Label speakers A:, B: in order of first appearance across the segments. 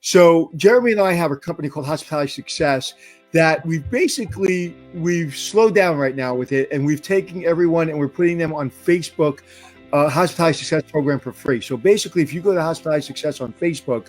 A: So Jeremy and I have a company called Hospitality Success that we've slowed down right now with it, and we've taken everyone and we're putting them on Facebook Hospitality Success program for free. So basically, if you go to Hospitality Success on Facebook,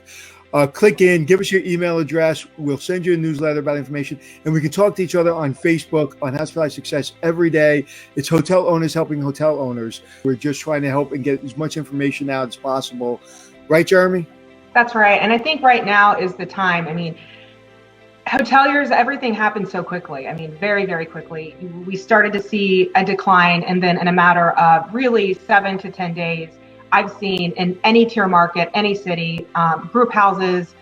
A: click in, give us your email address. We'll send you a newsletter about information, and we can talk to each other on Facebook on Hospitality Success every day. It's hotel owners helping hotel owners. We're just trying to help and get as much information out as possible. Right, Jeremy?
B: That's right. And I think right now is the time. I mean, hoteliers, everything happened so quickly. I mean, very, very quickly. We started to see a decline, and then in a matter of really 7 to 10 days, I've seen in any tier market, any city, group houses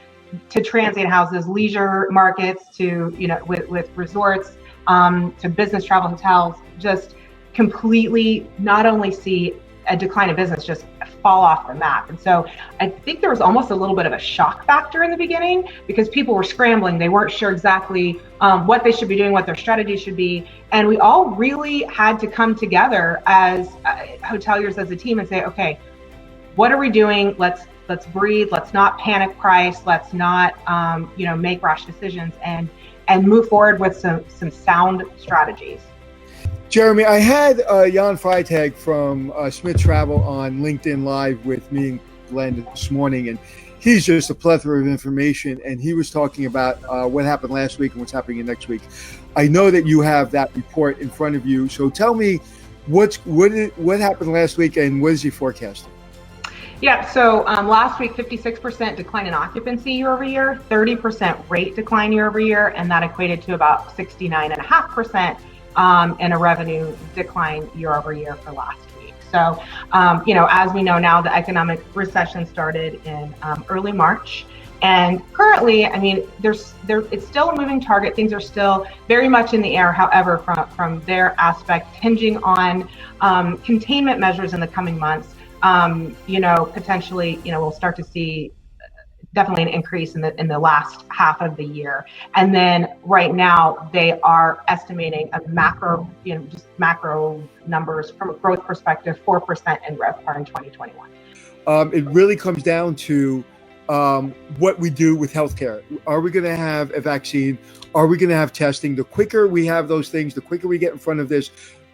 B: to transient houses, leisure markets to, with resorts, to business travel hotels, just completely not only see a decline in business, just fall off the map. And so I think there was almost a little bit of a shock factor in the beginning because people were scrambling. They weren't sure exactly what they should be doing, what their strategy should be. And we all really had to come together as hoteliers, as a team, and say, okay, what are we doing? Let's breathe. Let's not panic price. Let's not, make rash decisions and move forward with some sound strategies.
A: Jeremy, I had Jan Freitag from Smith Travel on LinkedIn Live with me and Glenn this morning, and he's just a plethora of information, and he was talking about what happened last week and what's happening next week. I know that you have that report in front of you, so tell me what happened last week and what is he forecasting?
B: Yeah, so last week, 56% decline in occupancy year over year, 30% rate decline year over year, and that equated to about 69.5% and a revenue decline year over year for last week. So, as we know now, the economic recession started in early March. And currently, I mean, it's still a moving target. Things are still very much in the air. However, from their aspect, hinging on containment measures in the coming months, potentially, we'll start to see definitely an increase in the last half of the year. And then right now they are estimating a macro numbers from a growth perspective, 4% in RevPAR in 2021.
A: It really comes down to what we do with healthcare. Are we going to have a vaccine? Are we going to have testing? The quicker we have those things, the quicker we get in front of this,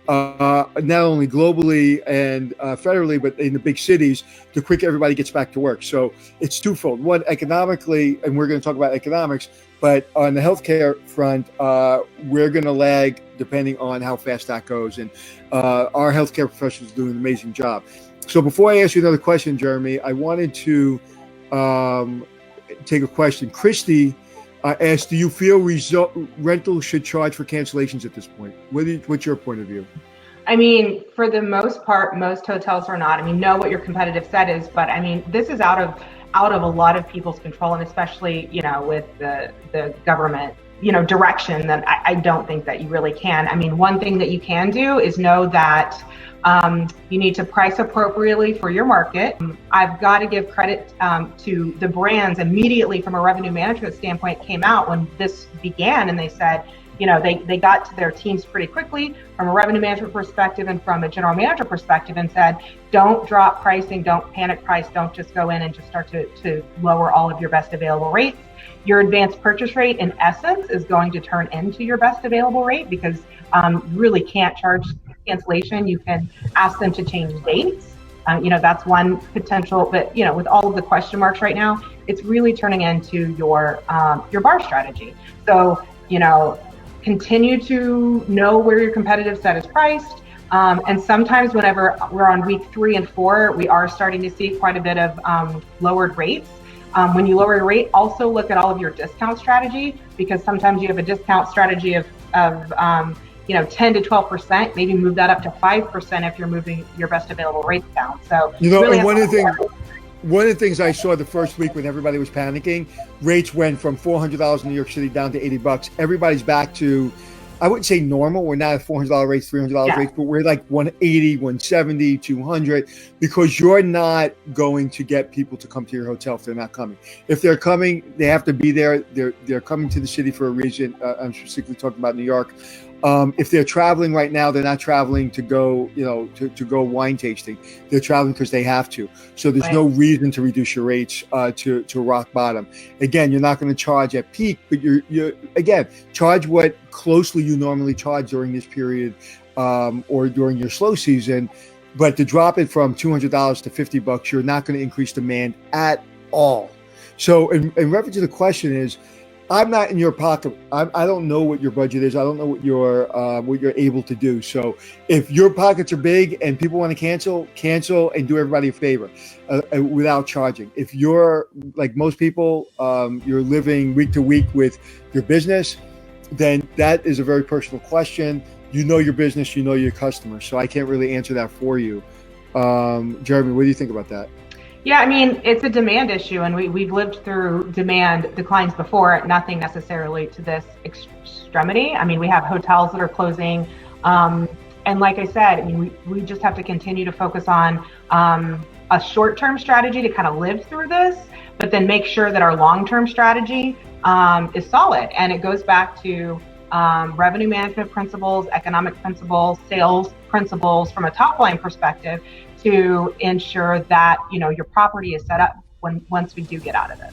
A: not only globally and federally, but in the big cities, the quicker everybody gets back to work. So it's twofold. One, economically, and we're going to talk about economics, but on the healthcare front, we're going to lag depending on how fast that goes. And our healthcare professionals do an amazing job. So before I ask you another question, Jeremy, I wanted to take a question. Christy asked, do you feel rentals should charge for cancellations at this point? What's your point of view?
B: I mean, for the most part, most hotels are not. I mean, know what your competitive set is, but I mean, this is out of a lot of people's control, and especially, with the government, direction, that I don't think that you really can. I mean, one thing that you can do is know that you need to price appropriately for your market. I've got to give credit to the brands immediately from a revenue management standpoint came out when this began, and they said, they got to their teams pretty quickly from a revenue management perspective and from a general manager perspective and said, don't drop pricing, don't panic price, don't just go in and just start to lower all of your best available rates. Your advanced purchase rate, in essence, is going to turn into your best available rate because you really can't charge cancellation. You can ask them to change dates. That's one potential, but with all of the question marks right now, it's really turning into your bar strategy. So, continue to know where your competitive set is priced. And sometimes whenever we're on week 3 and 4, we are starting to see quite a bit of lowered rates. When you lower your rate, also look at all of your discount strategy, because sometimes you have a discount strategy of 10 to 12%, maybe move that up to 5% if you're moving your best available rates down. So
A: really, one of the things I saw the first week when everybody was panicking, rates went from $400 in New York City down to $80. Everybody's back to, I wouldn't say normal. We're not at $400 rates, $300 rates, but we're like 180, 170, 200, because you're not going to get people to come to your hotel if they're not coming. If they're coming, they have to be there. They're coming to the city for a reason. I'm specifically talking about New York. If they're traveling right now, they're not traveling to go, to go wine tasting. They're traveling because they have to. So there's no reason to reduce your rates to rock bottom. Again, you're not going to charge at peak, but you're again, charge what closely you normally charge during this period or during your slow season. But to drop it from $200 to $50, you're not going to increase demand at all. So in reference to the question is, I'm not in your pocket. I don't know what your budget is. I don't know what you're able to do. So if your pockets are big and people want to cancel and do everybody a favor without charging. If you're like most people, you're living week to week with your business, then that is a very personal question. You know your business, you know your customers. So I can't really answer that for you. Jeremy, what do you think about that?
B: Yeah, I mean, it's a demand issue, and we've lived through demand declines before, nothing necessarily to this extremity. I mean, we have hotels that are closing. And like I said, I mean, we just have to continue to focus on a short-term strategy to kind of live through this, but then make sure that our long-term strategy is solid. And it goes back to revenue management principles, economic principles, sales principles from a top-line perspective to ensure that, your property is set up once we do get out of this.